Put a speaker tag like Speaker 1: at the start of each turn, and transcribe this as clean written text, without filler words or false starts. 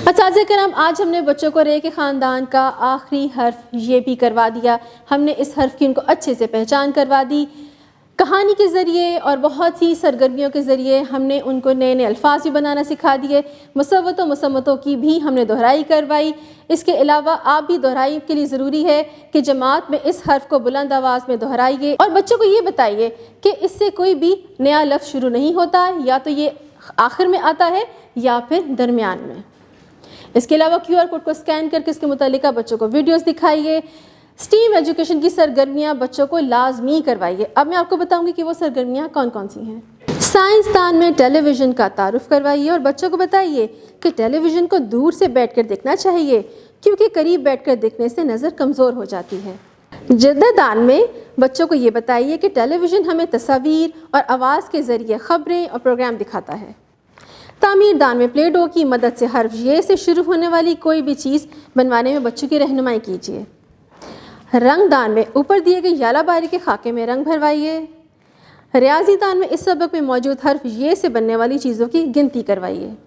Speaker 1: اساتذہ کرام، آج ہم نے بچوں کو رے کے خاندان کا آخری حرف یہ بھی کروا دیا۔ ہم نے اس حرف کی ان کو اچھے سے پہچان کروا دی۔ کہانی کے ذریعے اور بہت سی سرگرمیوں کے ذریعے ہم نے ان کو نئے نئے الفاظ بھی بنانا سکھا دیے۔ مصوت و مصمتوں کی بھی ہم نے دہرائی کروائی۔ اس کے علاوہ آپ بھی دہرائی کے لیے ضروری ہے کہ جماعت میں اس حرف کو بلند آواز میں دہرائیے اور بچوں کو یہ بتائیے کہ اس سے کوئی بھی نیا لفظ شروع نہیں ہوتا، یا تو یہ آخر میں آتا ہے یا پھر درمیان میں۔ اس کے علاوہ QR کوڈ کو اسکین کر کے اس کے متعلقہ بچوں کو ویڈیوز دکھائیے۔ اسٹیم ایجوکیشن کی سرگرمیاں بچوں کو لازمی کروائیے۔ اب میں آپ کو بتاؤں گی کہ وہ سرگرمیاں کون کون سی ہیں۔ سائنسدان میں ٹیلی ویژن کا تعارف کروائیے اور بچوں کو بتائیے کہ ٹیلی ویژن کو دور سے بیٹھ کر دیکھنا چاہیے، کیونکہ قریب بیٹھ کر دیکھنے سے نظر کمزور ہو جاتی ہے۔ جدہ میں بچوں کو یہ بتائیے کہ ٹیلی ویژن ہمیں تصاویر اور آواز کے ذریعے خبریں اور پروگرام دکھاتا ہے۔ تعمیر دان میں پلے ڈو کی مدد سے حرف یہ سے شروع ہونے والی کوئی بھی چیز بنوانے میں بچوں کی رہنمائی کیجیے۔ رنگ دان میں اوپر دیے گئے یالا باری کے خاکے میں رنگ بھروائیے۔ ریاضی دان میں اس سبق میں موجود حرف یہ سے بننے والی چیزوں کی گنتی کروائیے۔